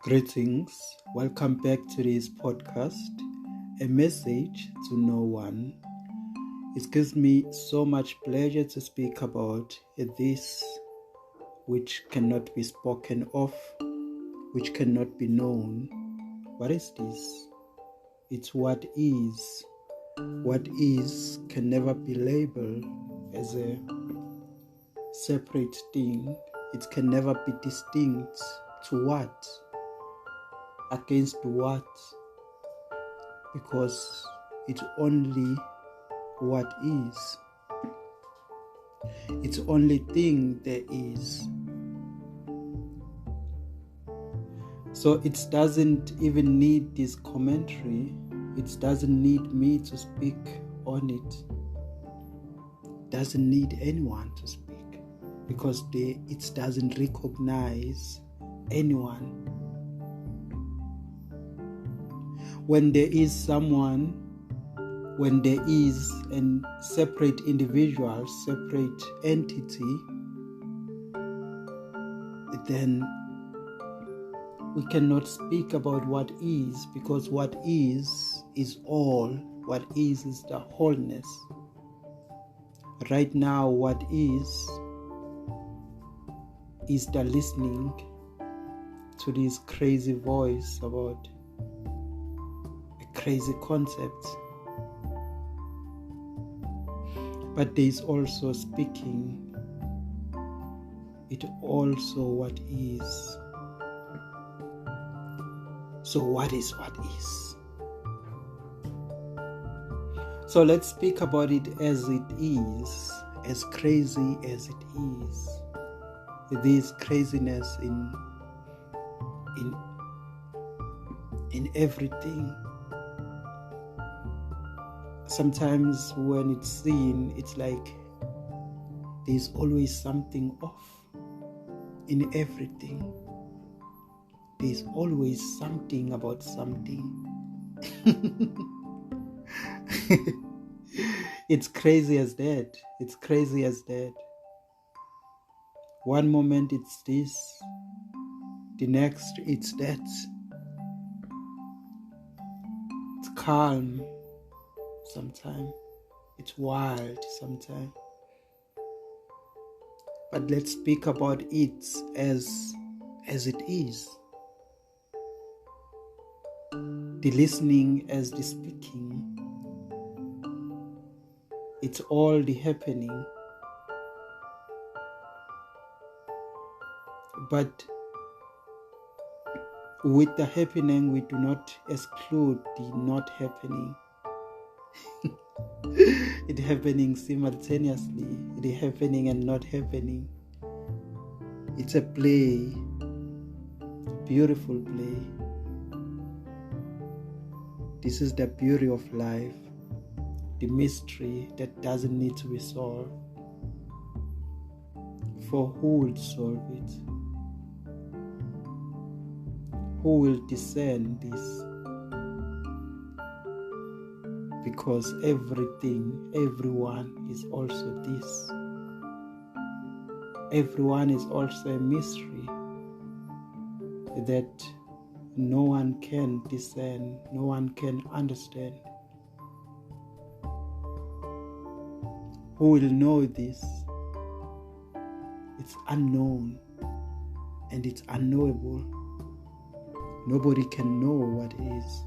Greetings, welcome back to this podcast, a message to no one. It gives me so much pleasure to speak about this which cannot be spoken of, which cannot be known. What is this? It's what is. What is can never be labeled as a separate thing. It can never be distinct to what? Against what? Because it's only what is. It's only thing there is. So it doesn't even need this commentary. It doesn't need me to speak on it. It doesn't need anyone to speak because it doesn't recognize anyone. When there is someone, when there is a separate individual, separate entity, then we cannot speak about what is, because what is all. What is the wholeness. Right now, what is the listening to this crazy voice about a crazy concept. But there is also speaking. It also what is. So what is what is? So let's speak about it as it is, as crazy as it is. This craziness in everything. Sometimes when it's seen, it's like there's always something off in everything. There's always something about something. It's crazy as that. It's crazy as that. One moment it's this, the next it's that. It's calm sometimes. It's wild sometimes. But let's speak about it as it is. The listening as the speaking. It's all the happening. But with the happening, we do not exclude the not happening. It happening simultaneously. It happening and not happening. It's a play. Beautiful play. This is the beauty of life. The mystery that doesn't need to be solved. For who will solve it? Who will discern this? Because everything, everyone is also this. Everyone is also a mystery that no one can discern, no one can understand. Who will know this? It's unknown and it's unknowable. Nobody can know what is.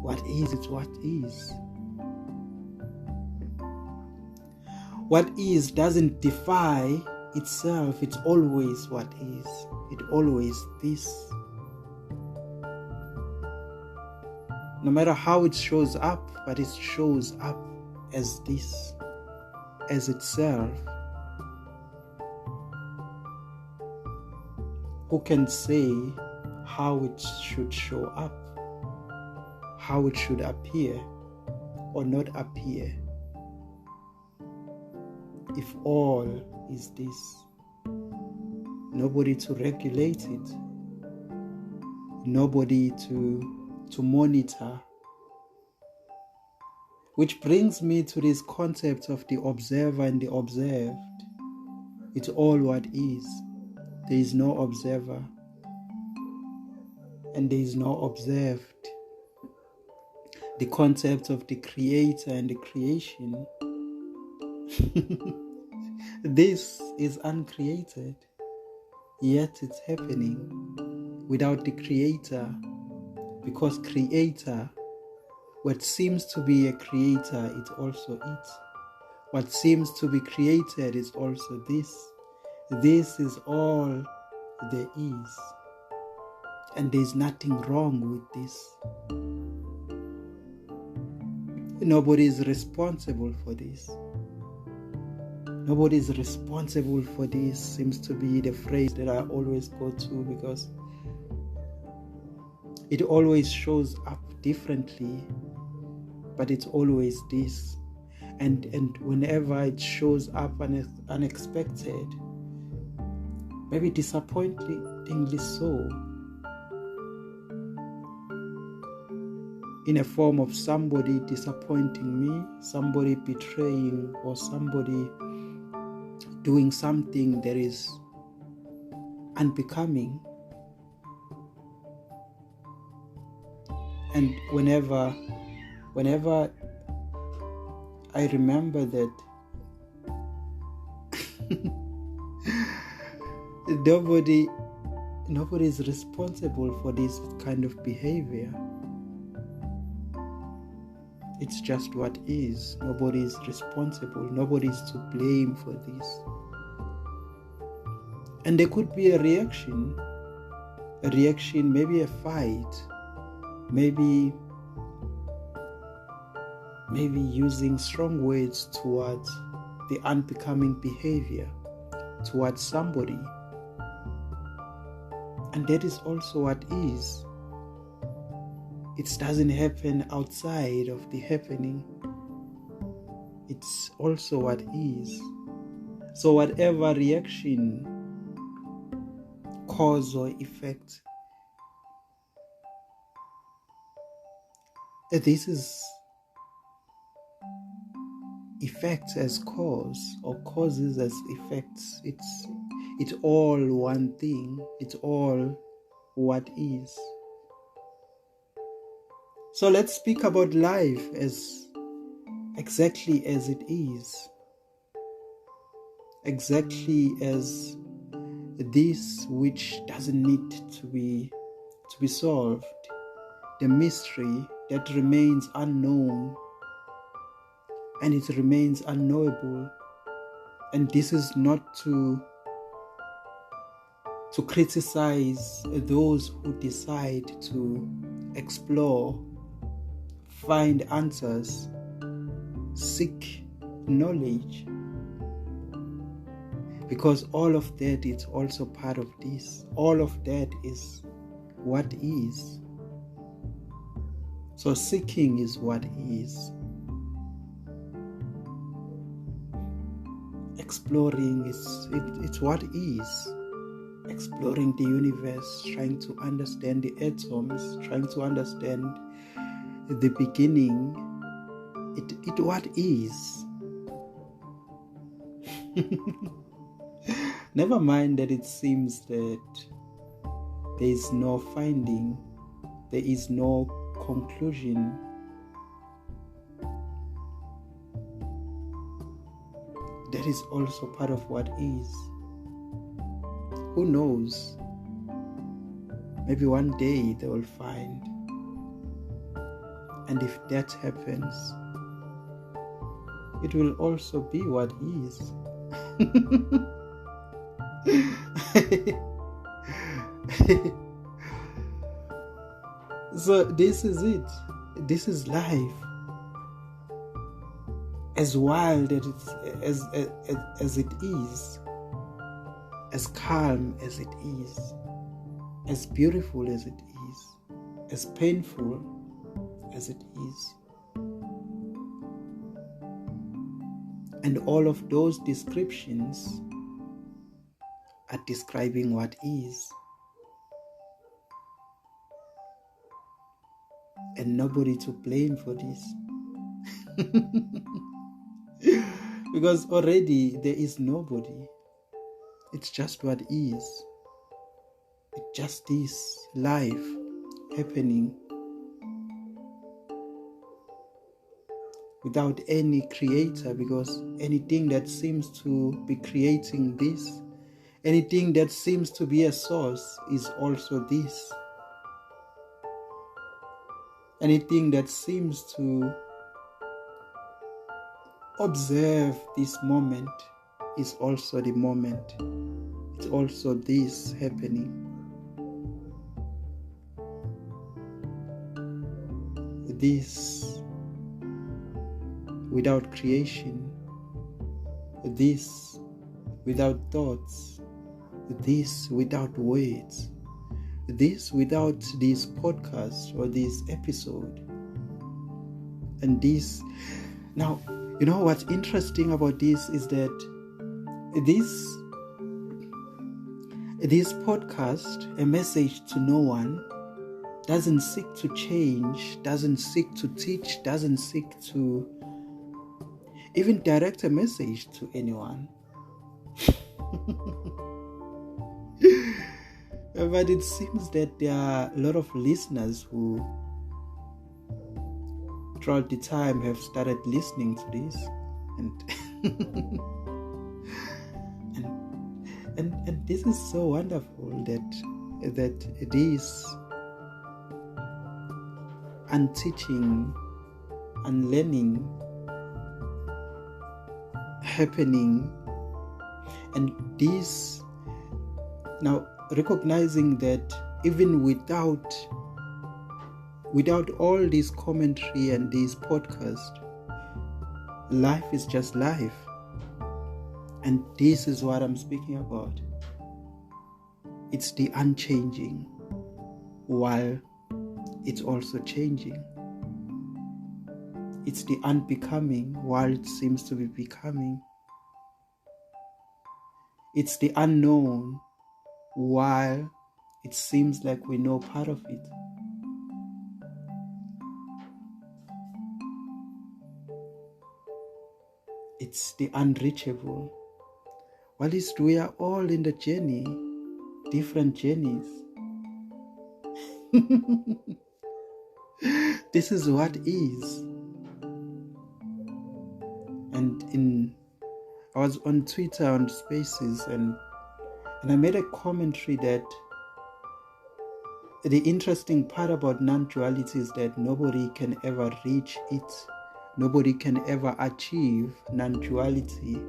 What is, it's what is. What is doesn't defy itself. It's always what is. It always this. No matter how it shows up, but it shows up as this, as itself. Who can say how it should show up, how it should appear or not appear? If all is this, nobody to regulate it, nobody to monitor. Which brings me to this concept of the observer and the observed. It's all what is. There is no observer. and there is no observed. The concept of the creator and the creation. This is uncreated, yet it's happening without the creator, because creator, what seems to be a creator, it's also it. What seems to be created is also this. This is all there is. And there's nothing wrong with this. Nobody is responsible for this. Nobody is responsible for this seems to be the phrase that I always go to, because it always shows up differently, but it's always this. And whenever it shows up unexpected, maybe disappointingly so, in a form of somebody disappointing me, somebody betraying, or somebody doing something that is unbecoming. And whenever I remember that nobody is responsible for this kind of behavior. It's just what is. Nobody is responsible. Nobody is to blame for this. And there could be a reaction, maybe a fight, maybe using strong words towards the unbecoming behavior towards somebody. And that is also what is. It doesn't happen outside of the happening. It's also what is. So whatever reaction, cause or effect, this is effects as cause or causes as effects. It's all one thing. It's all what is. So let's speak about life as exactly as it is. Exactly as this which doesn't need to be solved. The mystery that remains unknown, and it remains unknowable. And this is not to criticize those who decide to explore, find answers, seek knowledge, because all of that is also part of this. All of that is what is. So seeking is what is. Exploring it's what is. Exploring the universe, trying to understand the atoms, trying to understand the beginning. It what is. Never mind that it seems that there is no finding, there is no conclusion. That is also part of what is. Who knows? Maybe one day they will find. And if that happens, it will also be what is. So this is it. This is life. As wild as it is, as calm as it is, as beautiful as it is, as painful as it is. And all of those descriptions are describing what is. And nobody to blame for this. Because already there is nobody. It's just what is. It just is life. happening, without any creator, because anything that seems to be creating this, anything that seems to be a source is also this. Anything that seems to observe this moment is also the moment. It's also this happening. This without creation, this without thoughts, this without words, this without this podcast or this episode, and this. Now, you know what's interesting about this is that this podcast, A Message to No One, doesn't seek to change, doesn't seek to teach, doesn't seek to even direct a message to anyone. But it seems that there are a lot of listeners who throughout the time have started listening to this, and this is so wonderful that this unteaching, unlearning happening, and this now recognizing that even without all this commentary and this podcast, life is just life. And this is what I'm speaking about. It's the unchanging while it's also changing. It's the unbecoming while it seems to be becoming. It's the unknown while it seems like we know part of it. It's the unreachable. While we are all in the journey, different journeys. This is what is. And I was on Twitter on Spaces and I made a commentary that the interesting part about non-duality is that nobody can ever reach it. Nobody can ever achieve non-duality.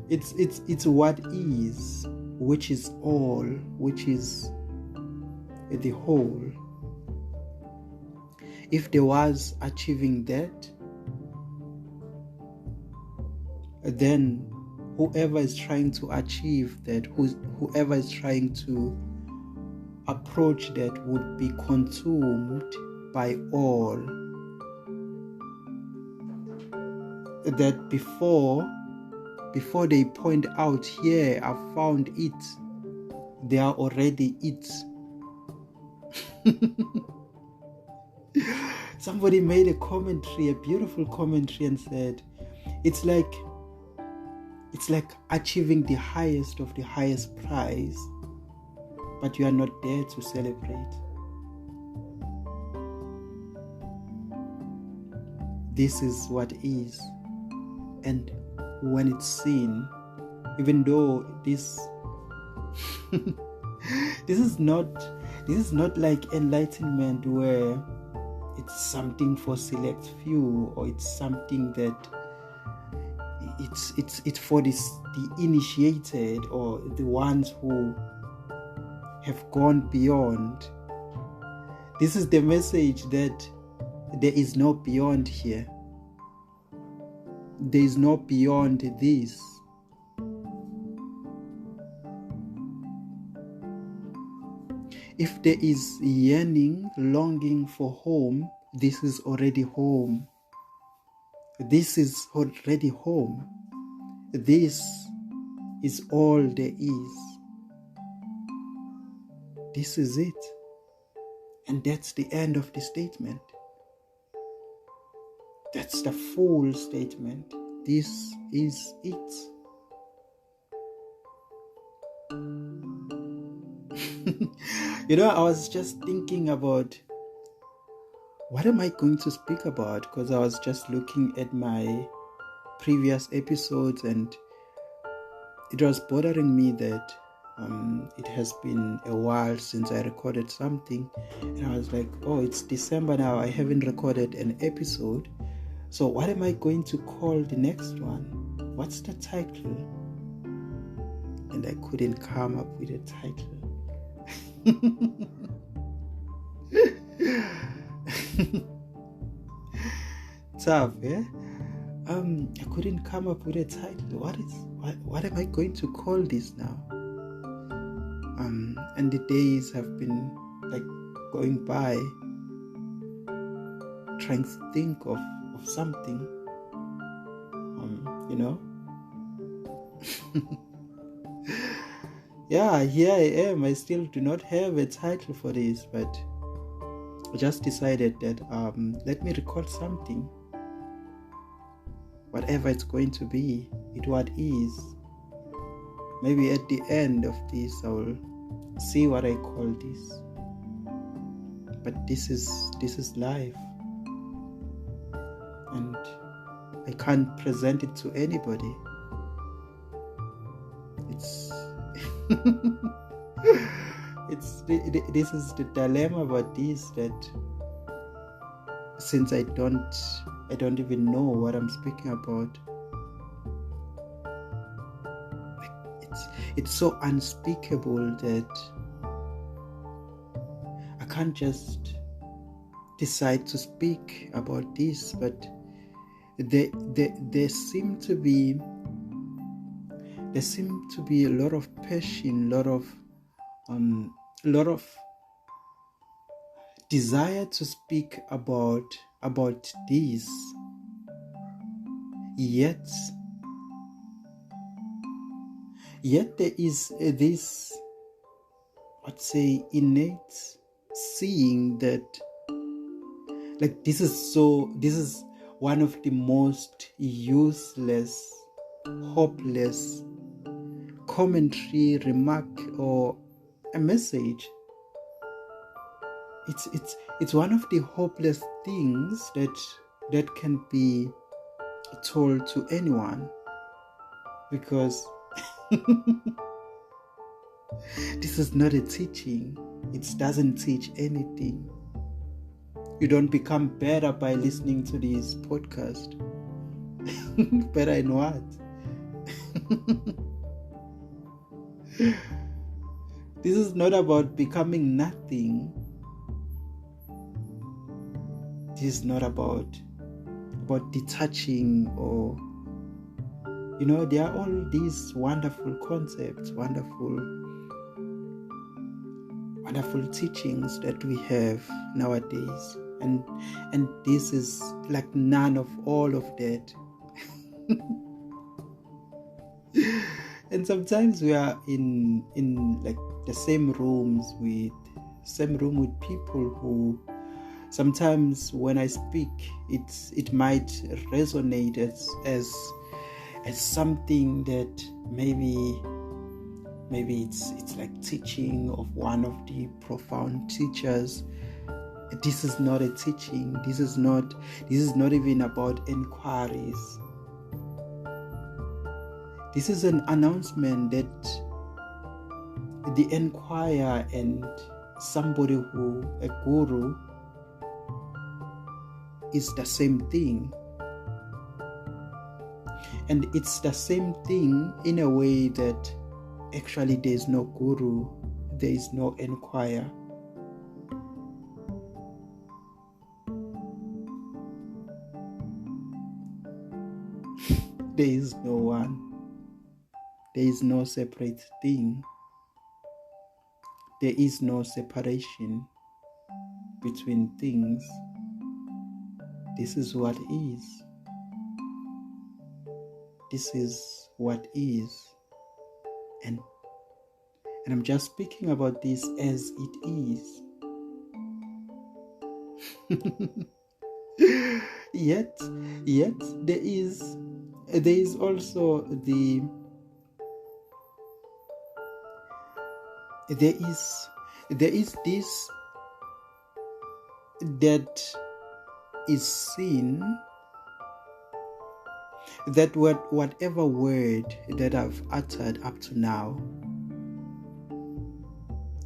It's what is, which is all, which is the whole. If there was achieving that, then whoever is trying to achieve that, whoever is trying to approach that would be consumed by all. That before they point out, here I found it, they are already it. Somebody made a commentary, a beautiful commentary, and said, it's like achieving the highest of the highest prize, but you are not there to celebrate. This is what is. And when it's seen, even though this is not like enlightenment where it's something for select few, or it's something that it's for the initiated or the ones who have gone beyond. This is the message that there is no beyond here. There is no beyond this. If there is yearning, longing for home, this is already home. This is already home. This is all there is. This is it. And that's the end of the statement. That's the full statement. This is it. I was just thinking about what am I going to speak about, because I was just looking at my previous episodes and it was bothering me that it has been a while since I recorded something, and I was like, oh, it's December now, I haven't recorded an episode, so what am I going to call the next one? What's the title? And I couldn't come up with a title. Tough, yeah? I couldn't come up with a title. What am I going to call this now? And the days have been like going by, trying to think of something. Yeah, here I am. I still do not have a title for this, but I just decided that let me record something. Whatever it's going to be, it what is. Maybe at the end of this, I will see what I call this. But this is life, and I can't present it to anybody. This is the dilemma about this, that since I don't even know what I'm speaking about, it's so unspeakable that I can't just decide to speak about this. But there seem to be a lot of passion, a lot of desire to speak about this, yet there is this, let's say, innate seeing that, like, this is one of the most useless, hopeless commentary, remark, or a message. It's one of the hopeless things that can be told to anyone, because this is not a teaching. It doesn't teach anything. You don't become better by listening to this podcast. Better in what? This is not about becoming nothing. This is not about detaching, or there are all these wonderful concepts, wonderful teachings that we have nowadays, and this is like none of all of that. And sometimes we are in like the same room with people who, sometimes when I speak, it might resonate as something that maybe it's like teaching of one of the profound teachers. This is not a teaching. This is not even about inquiries. This is an announcement that the inquirer and somebody who, a guru, is the same thing. And it's the same thing in a way that actually there is no guru, there is no inquirer. There is no one. There is no separate thing. There is no separation between things. This is what is. This is what is. And I'm just speaking about this as it is. Yet there is also there is this that is seen, that whatever word that I've uttered up to now,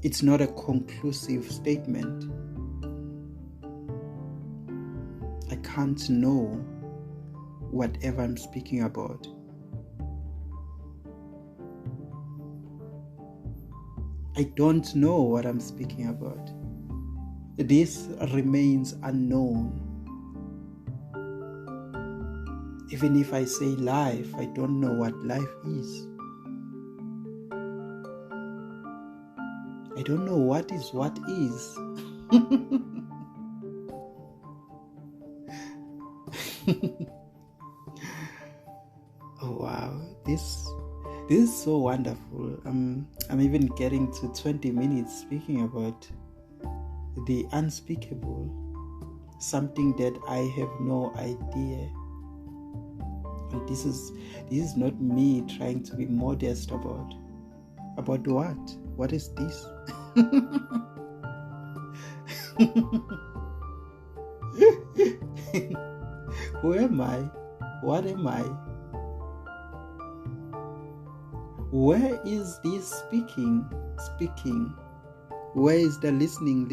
it's not a conclusive statement. I can't know whatever I'm speaking about. I don't know what I'm speaking about. This remains unknown. Even if I say life, I don't know what life is. I don't know what is. Oh wow, this is so wonderful. I'm even getting to 20 minutes speaking about the unspeakable, something that I have no idea. And this is not me trying to be modest about what? What is this? Who am I? What am I? Where is this speaking? Where is the listening?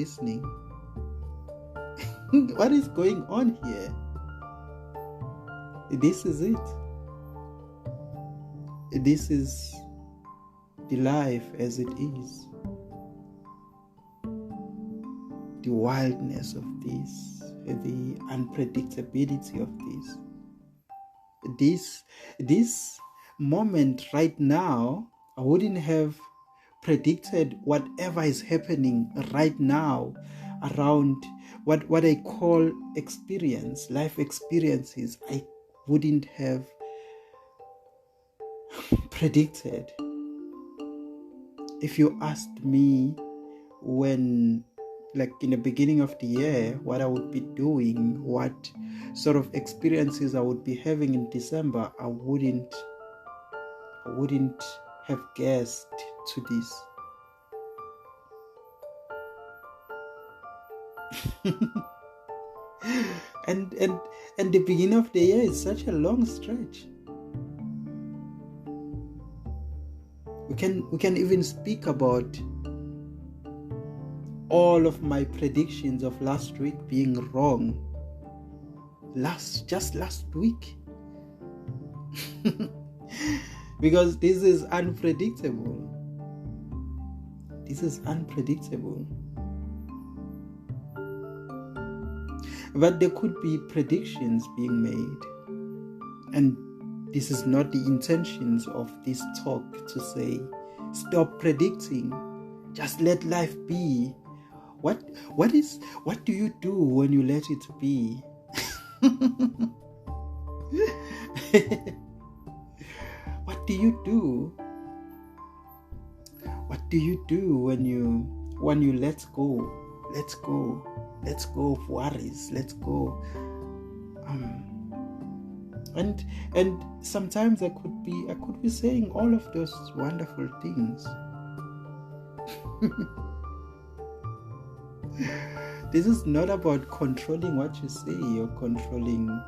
What is going on here? This is it. This is the life as it is. The wildness of this, the unpredictability of this. This moment right now, I wouldn't have predicted whatever is happening right now around what I call experience, life experiences. I wouldn't have predicted. If you asked me when, like in the beginning of the year, what I would be doing, what sort of experiences I would be having in December, I wouldn't have guessed to this. and the beginning of the year is such a long stretch. We can even speak about all of my predictions of last week being wrong. Just last week. Because this is unpredictable. But there could be predictions being made. And this is not the intentions of this talk to say, stop predicting. Just let life be. What do you do when you let it be? What do you do? What do you do when you let go? Let go of worries. Let go. And sometimes I could be saying all of those wonderful things. This is not about controlling what you say or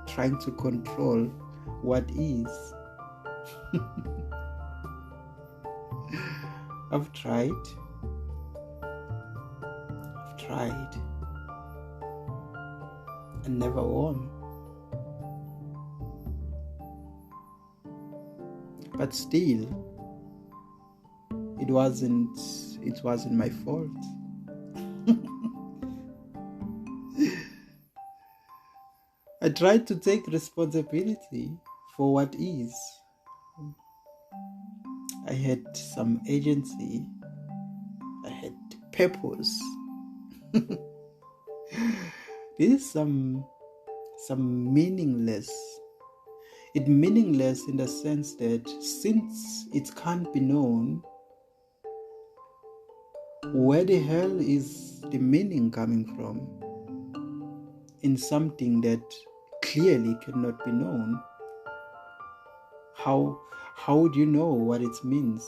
trying to control what is. I've tried and never won. But still, it wasn't my fault. I tried to take responsibility for what is. I had some agency. I had purpose. This is some meaningless. It's meaningless in the sense that since it can't be known, where the hell is the meaning coming from? In something that clearly cannot be known. How would you know what it means?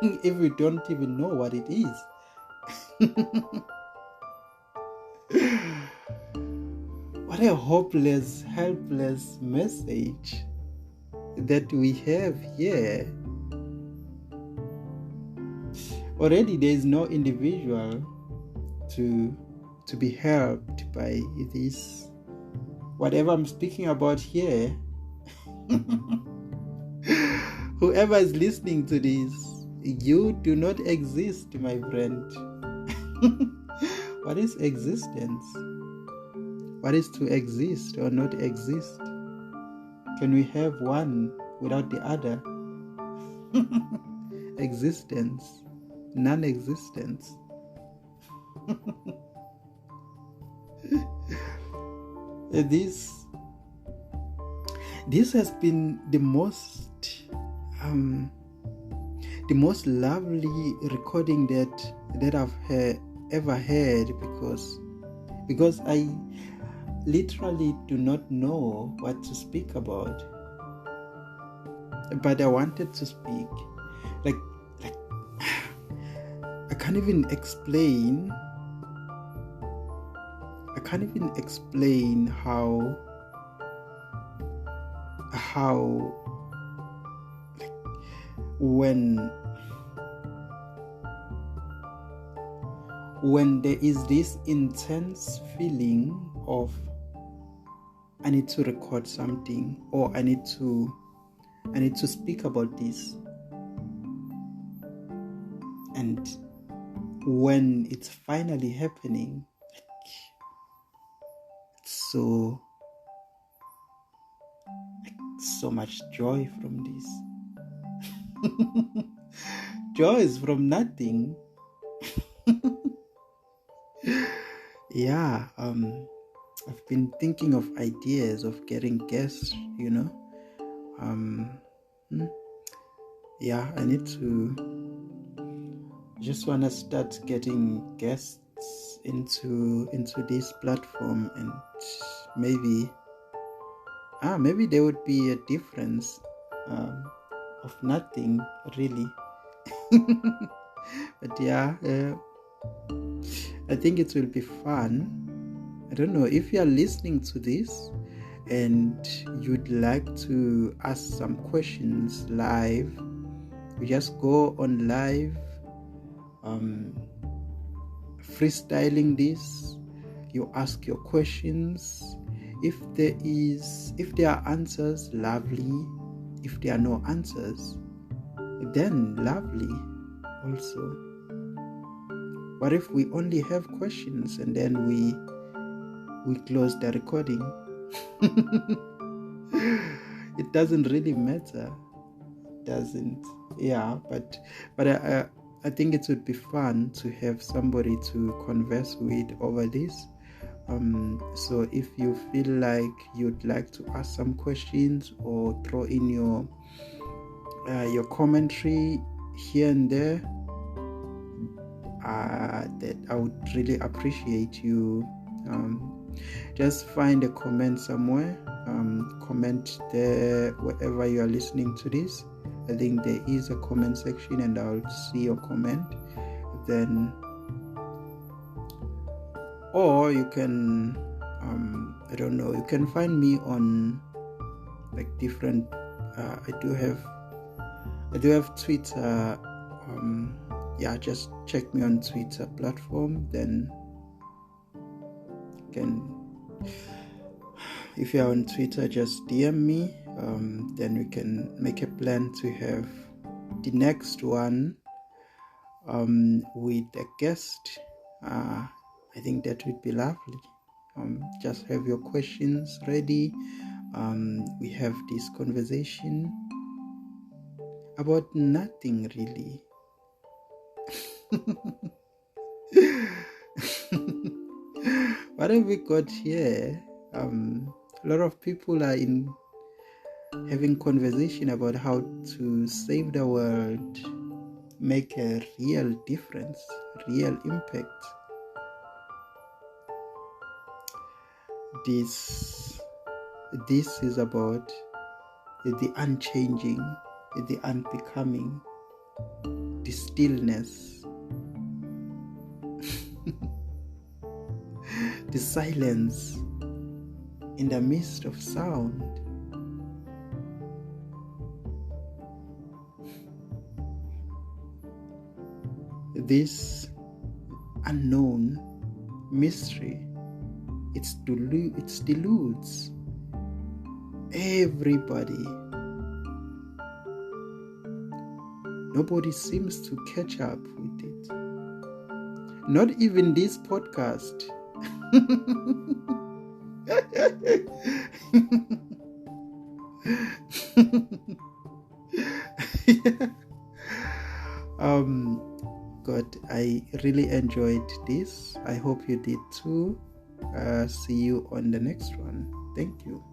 if we don't even know what it is. What a hopeless, helpless message that we have here. Already there is no individual to be helped by this. Whatever I'm speaking about here, whoever is listening to this, you do not exist, my friend. What is existence? What is to exist or not exist? Can we have one without the other? Existence, non-existence. This has been the most lovely recording that I've ever heard, because I literally do not know what to speak about, but I wanted to speak. Like I can't even explain how like, when there is this intense feeling of I need to record something, or I need to speak about this, and when it's finally happening, so much joy from this. Joy is from nothing. Yeah, I've been thinking of ideas of getting guests, yeah, I need to just want to start getting guests into this platform, and maybe there would be a difference of nothing really. But yeah, I think it will be fun. I don't know if you are listening to this and you'd like to ask some questions live. You just go on live, freestyling this. You ask your questions. If there are answers, lovely. If there are no answers, then lovely also. What if we only have questions and then we close the recording? It doesn't really matter, doesn't? Yeah, but I think it would be fun to have somebody to converse with over this. So if you feel like you'd like to ask some questions or throw in your commentary here and there, that I would really appreciate you. Just find a comment somewhere, comment there wherever you are listening to this. I think there is a comment section, and I'll see your comment then. Or you can I don't know, you can find me on like different I do have Twitter. Yeah, just check me on Twitter platform, then you can, if you're on Twitter, just DM me, then we can make a plan to have the next one with a guest. I think that would be lovely. Just have your questions ready. We have this conversation about nothing really. What have we got here? A lot of people are having conversation about how to save the world, make a real difference, real impact. This is about the unchanging, the unbecoming, the stillness, the silence in the midst of sound. This unknown mystery, it deludes everybody. Nobody seems to catch up with it. Not even this podcast. God, I really enjoyed this. I hope you did too. See you on the next one. Thank you.